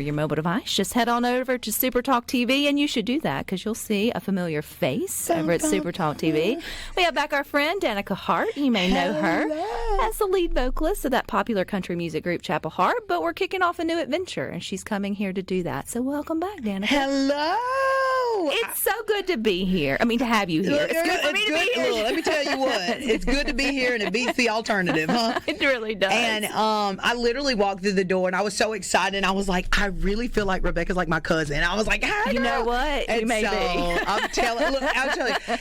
your mobile device, just head on over to SuperTalk TV, and you should do that because you'll see a familiar face over at SuperTalk TV. We have back our friend Danica Hart. You may know her as the lead vocalist of that popular country music group Chapel Hart, but we're kicking off a new adventure, and she's coming here to do that. So welcome back, Danica. Hello. It's so good to be here. I mean, to have you here. It's good for me to be here. Look, let me tell you what. It's good to be here, and it beats the alternative, huh? It really does. And I literally walked through the door, and I was so excited. And I was like, I really feel like Rebecca's like my cousin. I was like, hi, you know what? And you may so, be. I'll tell you,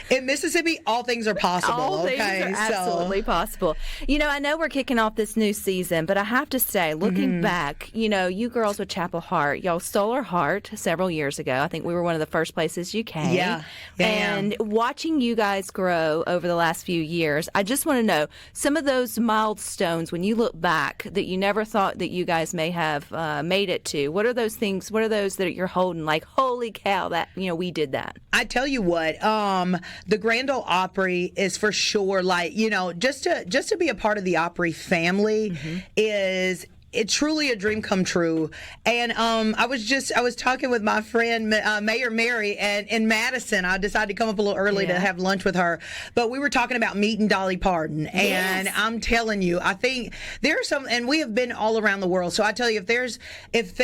in Mississippi, all things are possible. All things are absolutely possible. You know, I know we're kicking off this new season, but I have to say, looking back, you know, you girls with Chapel Hart, y'all stole our heart several years ago. I think we were one of the first places you came. Yeah. And watching you guys grow over the last few years, I just want to know some of those milestones when you look back that you never thought that you guys may have made it to. What are those things? What are those that you're holding like, holy cow, that, you know, we did that? I tell you what, the Grand Ole Opry is for sure, like, you know, just to be a part of the Opry family is it's truly a dream come true. And I was talking with my friend Mayor Mary and in Madison. I decided to come up a little early to have lunch with her, but we were talking about meeting Dolly Parton. And I'm telling you, I think there's some, and we have been all around the world. So I tell you, there's things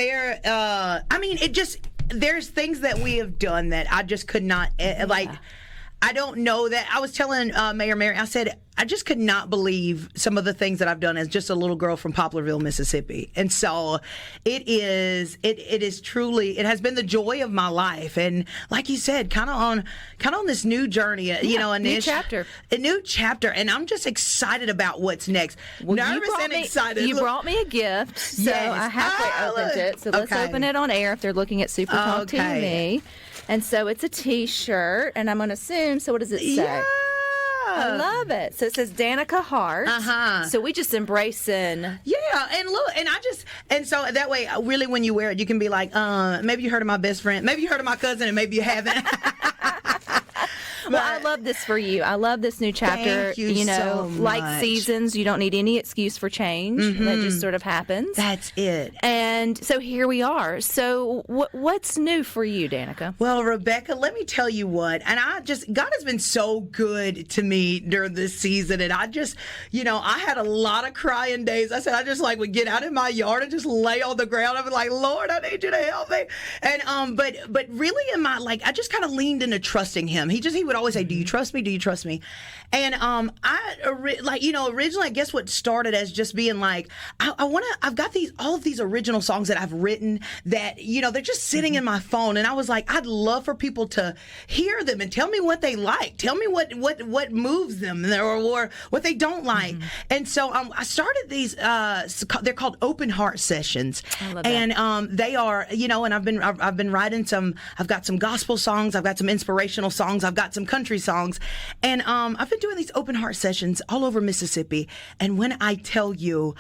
that we have done that I just could not like. I don't know that. I was telling Mayor Mary, I said, I just could not believe some of the things that I've done as just a little girl from Poplarville, Mississippi. And so it is truly, it has been the joy of my life. And like you said, kind of on this new journey, you know, a new chapter. And I'm just excited about what's next. Well, nervous and excited. You brought me a gift. So I halfway opened it. So let's open it on air if they're looking at SuperTalk TV. And so it's a T-shirt, and I'm going to assume, so what does it say? Yeah. I love it. So it says Danica Hart. So we just embracing. Yeah, and look, and so that way, really, when you wear it, you can be like, maybe you heard of my best friend, maybe you heard of my cousin, and maybe you haven't. Well, I love this for you. I love this new chapter. Thank you know, so like much. seasons, you don't need any excuse for change. That just sort of happens. That's it. And so here we are. So what's new for you, Danica? Well, Rebecca, let me tell you what. And God has been so good to me during this season. And I just, you know, I had a lot of crying days. I said, I just like would get out in my yard and just lay on the ground. I'd be like, Lord, I need you to help me. And, but really in my, like, I just kind of leaned into trusting him. He would always say, do you trust me? Do you trust me? And originally, I guess what started as just being like, I've got all of these original songs that I've written that, you know, they're just sitting in my phone. And I was like, I'd love for people to hear them and tell me what they like. Tell me what moves them or what they don't like. And so I started these, they're called open heart sessions. I love and they are, you know, and I've been writing I've got some gospel songs, I've got some inspirational songs, I've got some country songs. And I've been doing these open heart sessions all over Mississippi. And when I tell you,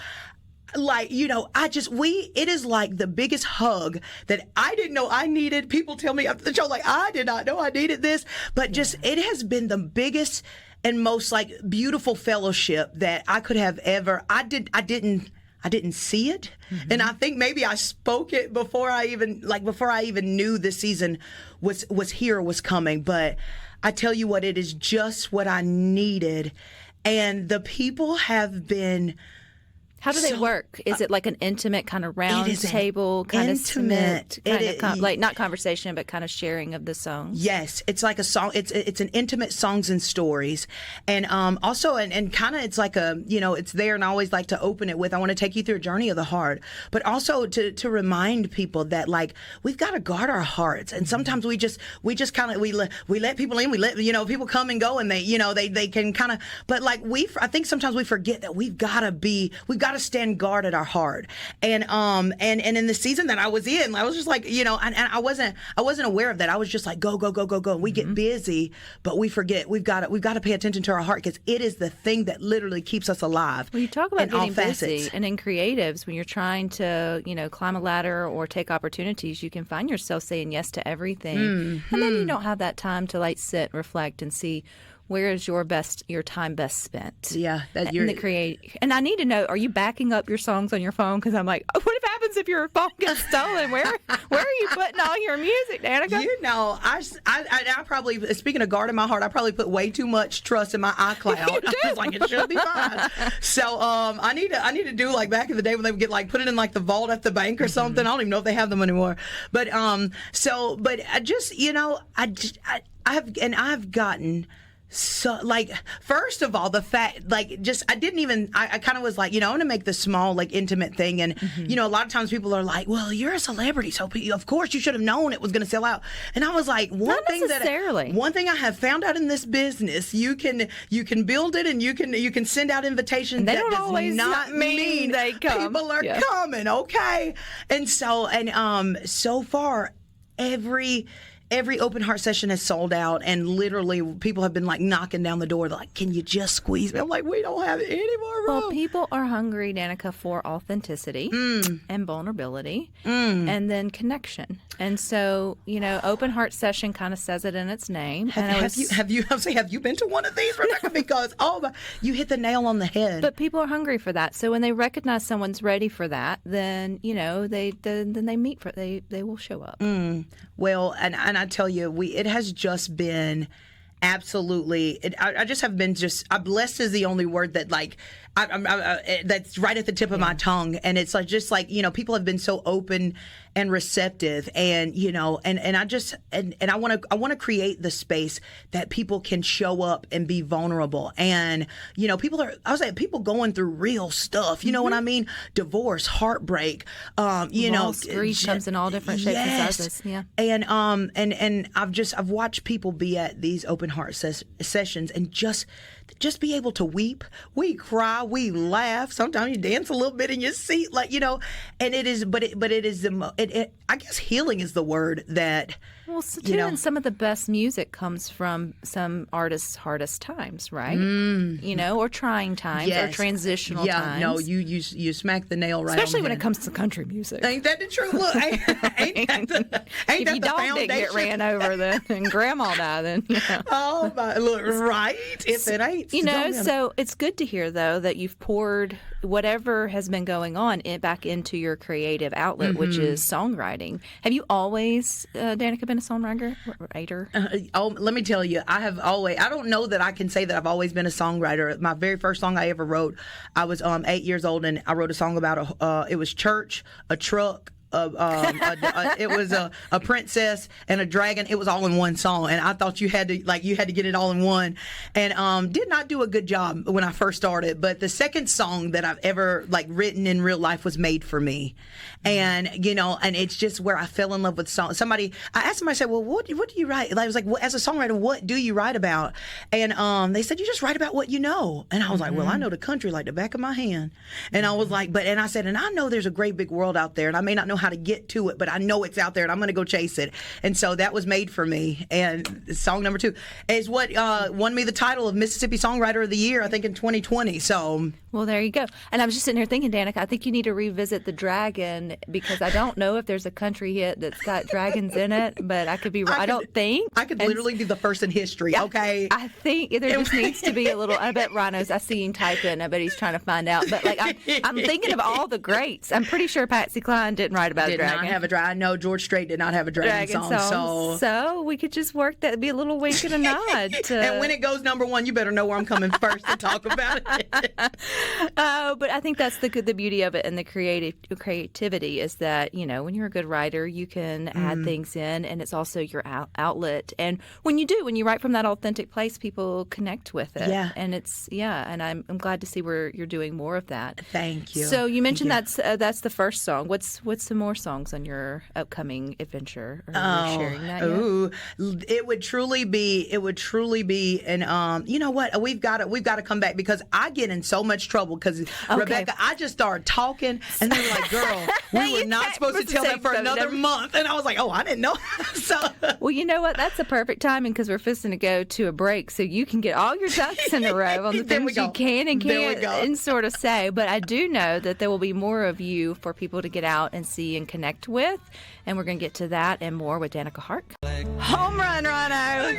like, you know, it is like the biggest hug that I didn't know I needed. People tell me after the show, like, I did not know I needed this. But just, it has been the biggest and most, like, beautiful fellowship that I could have ever. I didn't see it. And I think maybe I spoke it before I even knew this season was here, was coming. But I tell you what, it is just what I needed. And the people have been. How do they work? Is it like an intimate kind of round table, kind of intimate, like not conversation, but kind of sharing of the songs? Yes, it's like a song. It's an intimate songs and stories, and also and kind of it's like a, you know, it's there, and I always like to open it with, I want to take you through a journey of the heart, but also to remind people that, like, we've got to guard our hearts, and sometimes we just kind of we let people in, we let, you know, people come and go, and they can kind of, but like I think sometimes we forget that we've got to stand guard at our heart. And in the season that I was in, I was just like, you know, and I wasn't aware of that. I was just like, go. We get busy, but we forget we've got to pay attention to our heart, because it is the thing that literally keeps us alive. Well, you talk about getting busy, facets. and in creatives, when you're trying to, you know, climb a ladder or take opportunities, you can find yourself saying yes to everything. And then you don't have that time to, like, sit, reflect, and see where is your time best spent? Yeah, in the create. And I need to know: are you backing up your songs on your phone? Because I'm like, oh, what if happens if your phone gets stolen? Where are you putting all your music, Danica? You know, I probably, speaking of guarding my heart, I probably put way too much trust in my iCloud. I was like, it should be fine. So I need to do like back in the day when they would get like put it in like the vault at the bank or something. I don't even know if they have them anymore. But but I just, you know, I've gotten. So, like, first of all, the fact, like, just, I kind of was like, you know, I want to make this small, like, intimate thing. And, you know, a lot of times people are like, well, you're a celebrity, so of course you should have known it was going to sell out. And I was like, one thing I have found out in this business, you can build it and you can send out invitations. And they that don't does always not mean they come. People are coming, okay? And so far, every open heart session has sold out, and literally people have been like knocking down the door. They're like, can you just squeeze me? I'm like, we don't have any more room. Well, people are hungry, Danica, for authenticity and vulnerability and then connection. And so, you know, open heart session kind of says it in its name. Have you been to one of these, Rebecca? Because you hit the nail on the head. But people are hungry for that. So when they recognize someone's ready for that, then, you know, they meet for it. They will show up. Well, and I tell you, it has just been absolutely. I just have been blessed is the only word that like that's right at the tip of my tongue, and it's like just like, you know, people have been so open and receptive, and you know, and I want to create the space that people can show up and be vulnerable, and you know, people going through real stuff, you know what I mean? Divorce, heartbreak, you know, grief comes in all different shapes and sizes. Yeah, and I've watched people be at these open heart sessions and just be able to weep. We cry, we laugh. Sometimes you dance a little bit in your seat, like, you know. And it is, but it is I guess healing is the word that. Well, so too, and some of the best music comes from some artists' hardest times, right? You know, or trying times, or transitional times. No, you smacked the nail right. Especially on when head. it comes to country music. Ain't that the truth? Look, ain't that if the your dog foundation? didn't get ran over, then and Grandma died, then. You know. Oh my! Look, right? If it ain't, you know. So it's good to hear though that you've poured whatever has been going on back into your creative outlet, which is songwriting. Have you always, Danica, been a songwriter? Let me tell you, I don't know that I can say that I've always been a songwriter. My very first song I ever wrote, I was 8 years old, and I wrote a song about it was church, a truck, it was a princess and a dragon. It was all in one song, and I thought you had to get it all in one, and did not do a good job when I first started. But the second song that I've ever written in real life was Made for Me, and you know, and it's just where I fell in love with song. I asked them, I said, well, what do you write? I was like, well, as a songwriter, what do you write about? And they said, you just write about what you know. And I was like, well, I know the country like the back of my hand, and I was like, and I said, and I know there's a great big world out there, and I may not know how to get to it, but I know it's out there, and I'm going to go chase it. And so that was Made for Me. And song number 2 is what won me the title of Mississippi Songwriter of the Year, I think, in 2020. So, well, there you go. And I was just sitting here thinking, Danica, I think you need to revisit the dragon, because I don't know if there's a country hit that's got dragons in it, but I could be wrong. I don't think. I could literally be the first in history, okay? I think there just needs to be a little, I bet Rhino's, I see him typing, I bet he's trying to find out. But I'm thinking of all the greats. I'm pretty sure Patsy Cline didn't write about a dragon. Did not have a dragon. No, George Strait did not have a dragon song. So we could just work that, be a little wink and a nod. And when it goes number 1, you better know where I'm coming first to talk about it. But I think that's the beauty of it, and the creativity is that, you know, when you're a good writer, you can add things in, and it's also your outlet. And when you write from that authentic place, people connect with it. Yeah. And and I'm glad to see where you're doing more of that. Thank you. So you mentioned that's the first song. What's some more songs on your upcoming adventure? Are you sharing that yet? It would truly be, and you know what? We've got to come back, because I get in so much trouble because Rebecca, I just started talking, and they were like, "Girl, we were not supposed to tell them for another month," and I was like, "Oh, I didn't know." So, well, you know what? That's the perfect timing, because we're fixing to go to a break, so you can get all your ducks in a row on the things you can and can't and sort of say. But I do know that there will be more of you for people to get out and see see and connect with. And we're going to get to that and more with Danica Hart. Home run, Rhino!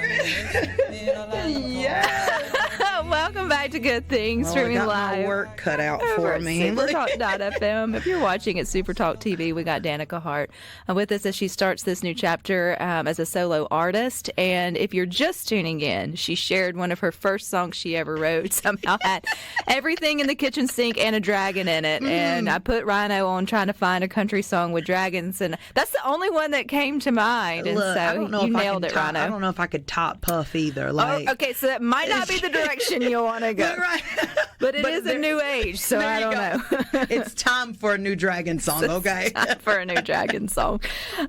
Yeah. Welcome back to Good Things, streaming I got live. my work cut out Over for at me. SuperTalk.fm. If you're watching at SuperTalk TV, we got Danica Hart with us as she starts this new chapter as a solo artist. And if you're just tuning in, she shared one of her first songs she ever wrote. Somehow had everything in the kitchen sink and a dragon in it. And I put Rhino on trying to find a country song with dragons, and that's the only one that came to mind. And Look, so I don't know you if nailed I it, can Rhino. I don't know if I could top Puff either. Like, Okay, so that might not be the direction you want to go. Right. But it is a new age, so I don't know. It's time for a new dragon song, okay? For a new dragon song.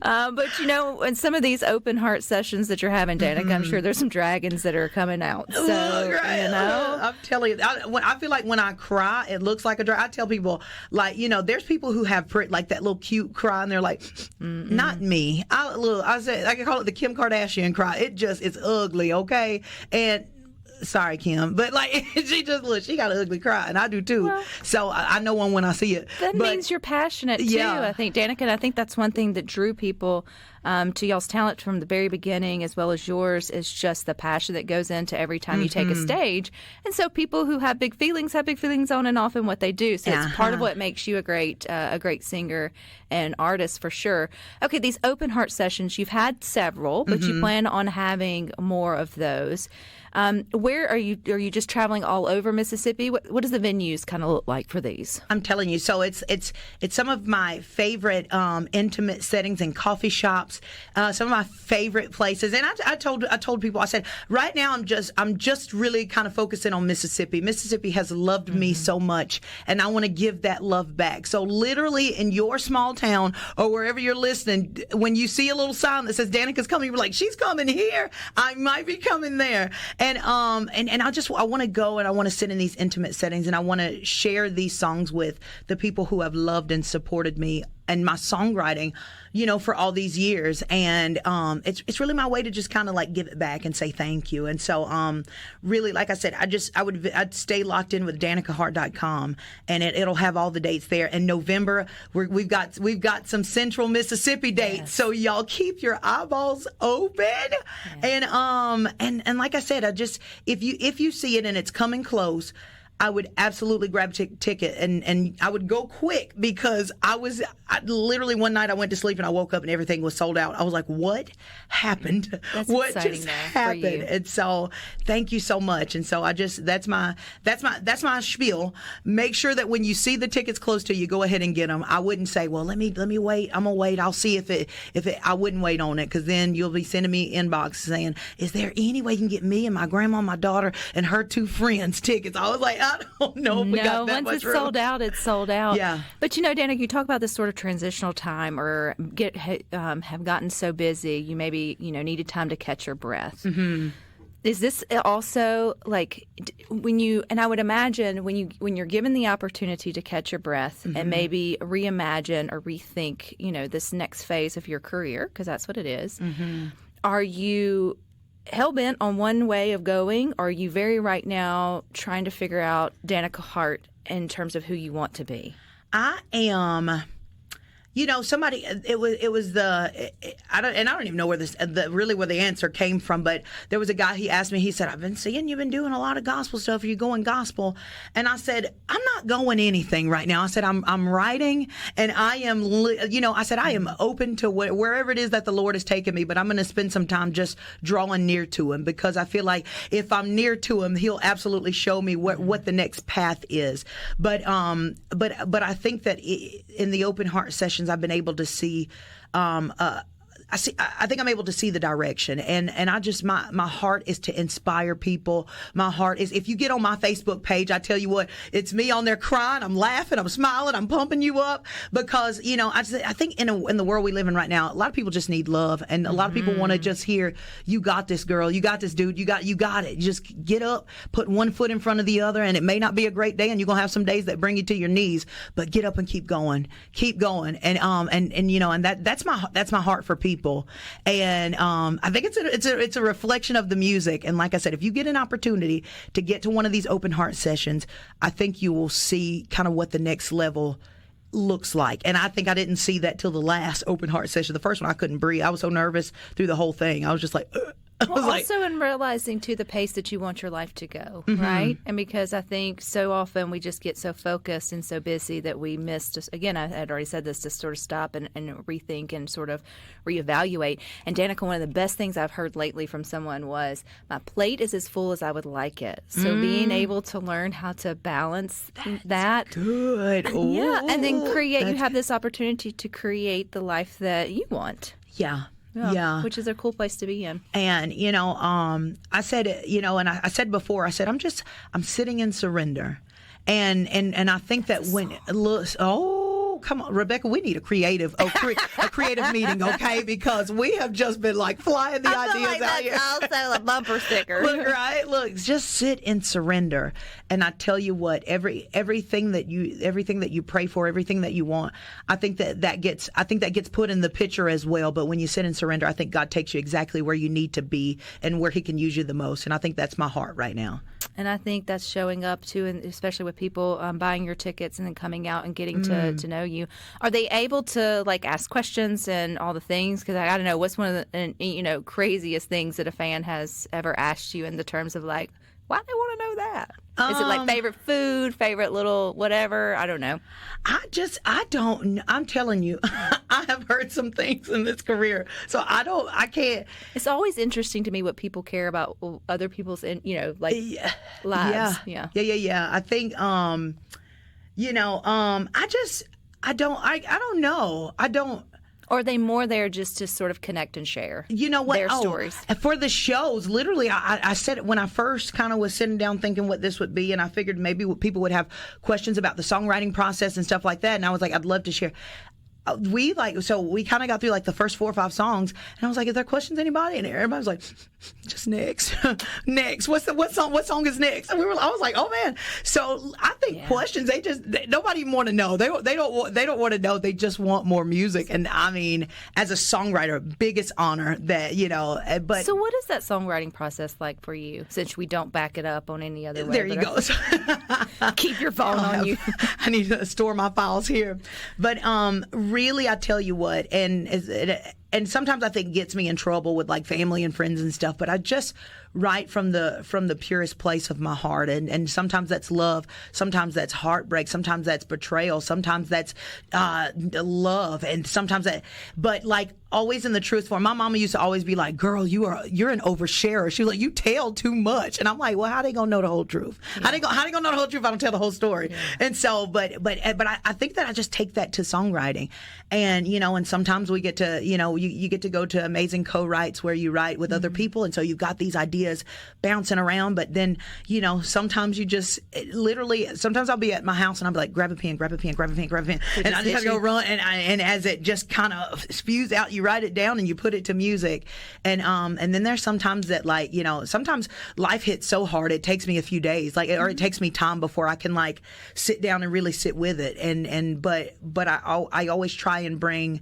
But, in some of these open heart sessions that you're having, Danica, I'm sure there's some dragons that are coming out. So, I'm telling you, I feel like when I cry, it looks like a dragon. I tell people, like, there's people who have like that little cute cry, and they're like, not me. I say, I can call it the Kim Kardashian cry. It's ugly, okay? And sorry, Kim, but like she got an ugly cry, and I do too. Well, so I know one when I see it. That means you're passionate too. I think, Danica, and I think that's one thing that drew people to y'all's talent from the very beginning, as well as yours, is just the passion that goes into every time you take a stage. And so people who have big feelings on and off in what they do. So it's part of what makes you a great singer and artist for sure. Okay, these open heart sessions, you've had several, but you plan on having more of those. Where are you? Are you just traveling all over Mississippi? What does the venues kind of look like for these? I'm telling you, so it's some of my favorite intimate settings and coffee shops. Some of my favorite places. And I told people, I said, right now I'm just really kind of focusing on Mississippi. Mississippi has loved me so much, and I want to give that love back. So literally in your small town or wherever you're listening, when you see a little sign that says Danica's coming, you're like, she's coming here. I might be coming there. And I want to go and I want to sit in these intimate settings, and I want to share these songs with the people who have loved and supported me and my songwriting, for all these years. And it's really my way to just kind of like give it back and say thank you. And so really, like I said, I'd stay locked in with danicahart.com, and it'll have all the dates there. In November, we've got some Central Mississippi dates, yes. So y'all keep your eyeballs open. Yeah. And like I said, if you see it and it's coming close, I would absolutely grab a ticket, and I would go quick, because I literally one night I went to sleep and I woke up and everything was sold out. I was like, what happened? That's what exciting just though, happened? For you. And so thank you so much. And so that's my spiel. Make sure that when you see the tickets close to you, go ahead and get them. I wouldn't say, well, let me wait. I'm gonna wait. I'll see if it I wouldn't wait on it, because then you'll be sending me inbox saying, is there any way you can get me and my grandma, my daughter, and her two friends tickets? I was like, I don't know if we got that once much it's room. sold out, it's sold out. Yeah. But Danica, you talk about this sort of transitional time, or have gotten so busy, you maybe needed time to catch your breath. Mm-hmm. Is this also like when you? And I would imagine when you're given the opportunity to catch your breath and maybe reimagine or rethink, this next phase of your career, because that's what it is. Mm-hmm. Are you hell-bent on one way of going, or are you very right now trying to figure out Danica Hart in terms of who you want to be? I am. Somebody. It was I don't even know where where the answer came from. But there was a guy. He asked me. He said, "I've been seeing you've been doing a lot of gospel stuff. Are you going gospel?" And I said, "I'm not going anything right now." I said, "I'm writing, and I am. I said I am open to wherever it is that the Lord has taken me. But I'm going to spend some time just drawing near to Him, because I feel like if I'm near to Him, He'll absolutely show me what the next path is. But I think that in the open heart sessions, I've been able to see I think I'm able to see the direction, and I just my heart is to inspire people. My heart is, if you get on my Facebook page, I tell you what, it's me on there crying, I'm laughing, I'm smiling, I'm pumping you up, because I think in the world we live in right now, a lot of people just need love, and a lot of people want to just hear, you got this, girl, you got this, dude, you got it. Just get up, put one foot in front of the other, and it may not be a great day, and you're gonna have some days that bring you to your knees, but get up and keep going, and that's my heart for people. And I think it's a reflection of the music. And like I said, if you get an opportunity to get to one of these open heart sessions, I think you will see kind of what the next level looks like. And I think I didn't see that till the last open heart session. The first one, I couldn't breathe. I was so nervous through the whole thing. I was just like, also in realizing too the pace that you want your life to go, right? And because I think so often we just get so focused and so busy that we miss just, again, I had already said this, to sort of stop and rethink and sort of reevaluate. And Danica, one of the best things I've heard lately from someone was, my plate is as full as I would like it. So being able to learn how to balance that. Good. Ooh, yeah. And then you have this opportunity to create the life that you want. Yeah. Yeah. Which is a cool place to be in. And, I said, and I said before, I said, I'm sitting in surrender. And I think that when, come on, Rebecca, we need a creative meeting, okay? Because we have just been like flying the ideas out here. Also a bumper sticker. Look, just sit in surrender. And I tell you what, everything that you pray for, everything that you want, I think that gets put in the picture as well. But when you sit in surrender, I think God takes you exactly where you need to be and where He can use you the most. And I think that's my heart right now. And I think that's showing up too, and especially with people buying your tickets and then coming out and getting to know you. Are they able to ask questions and all the things? Because I don't know, what's one of the craziest things that a fan has ever asked you in the terms of why do they want to know that? Is it favorite food, favorite little whatever? I don't know. I don't. I'm telling you, I have heard some things in this career, so I can't. It's always interesting to me what people care about other people's, lives. Yeah. I think, I don't know. I don't. Or are they more there just to sort of connect and share their stories? For the shows, literally, I said it when I first kind of was sitting down thinking what this would be, and I figured maybe people would have questions about the songwriting process and stuff like that, and I was like, I'd love to share. We kind of got through the first 4 or 5 songs, and I was like, "Is there questions, anybody?" And everybody was like, "Just next, next. What song is next?" And I was like, "Oh man!" So I think questions. Nobody even want to know. They don't want to know. They just want more music. And I mean, as a songwriter, biggest honor that But so, what is that songwriting process like for you? Since we don't back it up on any other way. There you go. Keep your phone on you. I need to store my files here, but really, I tell you what, and sometimes I think gets me in trouble with family and friends and stuff, but I just write from the purest place of my heart, and sometimes that's love, sometimes that's heartbreak, sometimes that's betrayal, sometimes that's love, and sometimes but always in the truth form. My mama used to always be like, "Girl, you're an oversharer." She was like, "You tell too much," and I'm like, "Well, how they gonna know the whole truth? Yeah. How they gonna know the whole truth if I don't tell the whole story?" Yeah. And so, but I think that I just take that to songwriting, and and sometimes we get to you get to go to amazing co-writes where you write with other people, and so you've got these ideas bouncing around, but then sometimes you just sometimes I'll be at my house and I'll be like, grab a pen, and I just have to go run, and as it just kind of spews out, you write it down and you put it to music, and then there's sometimes that sometimes life hits so hard it takes me a few days, or it takes me time before I can sit down and really sit with it, but I always try and bring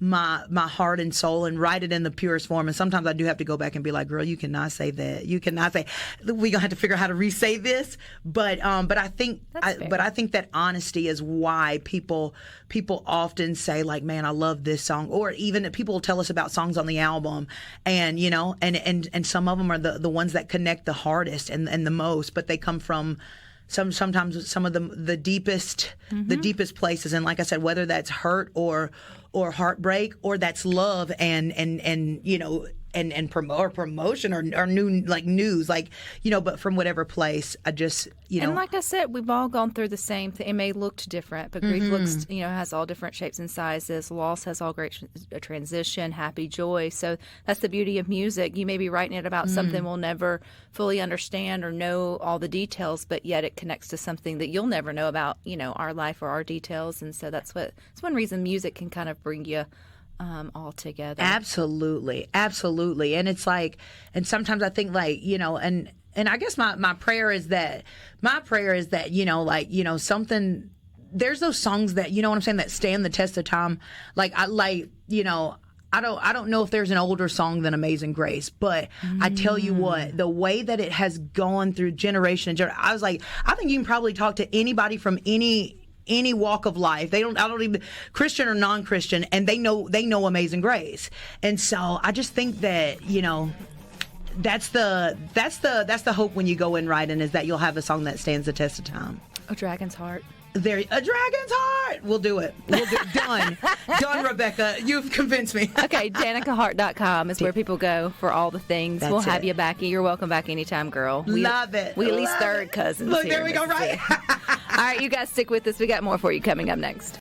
my heart and soul and write it in the purest form. And sometimes I do have to go back and be like, "Girl, you cannot say that. You cannot say. We're gonna have to figure out how to re-say this." But I think that honesty is why people often say "Man, I love this song," or even people tell us about songs on the album, and and some of them are the ones that connect the hardest and the most, but they come from sometimes some of the deepest places, and like I said, whether that's hurt or heartbreak, or that's love and promotion or new news, but from whatever place, I just And like I said, we've all gone through the same thing. It may look different, but grief looks has all different shapes and sizes. Loss has all great transition, happy, joy. So that's the beauty of music. You may be writing it about something we'll never fully understand or know all the details, but yet it connects to something that you'll never know about our life or our details. And so that's one reason music can kind of bring you all together. Absolutely. And it's and sometimes I think and I guess my prayer is that something, there's those songs that, what I'm saying, that stand the test of time. I don't know if there's an older song than Amazing Grace, but I tell you what, the way that it has gone through generation and generation, I was like, I think you can probably talk to anybody from any any walk of life. I don't even Christian or non-Christian, and they know Amazing Grace. And so I just think that, you know, that's the hope when you go in writing, is that you'll have a song that stands the test of time. A Dragon's Heart. A Dragon's Heart. We'll do it. Done. Done, Rebecca. You've convinced me. Okay, DanicaHart.com is where people go for all the things. We'll have you back. You're welcome back anytime, girl. Love it. We at least third cousins. Look, here there we go, right? All right, you guys stick with us. We got more for you coming up next.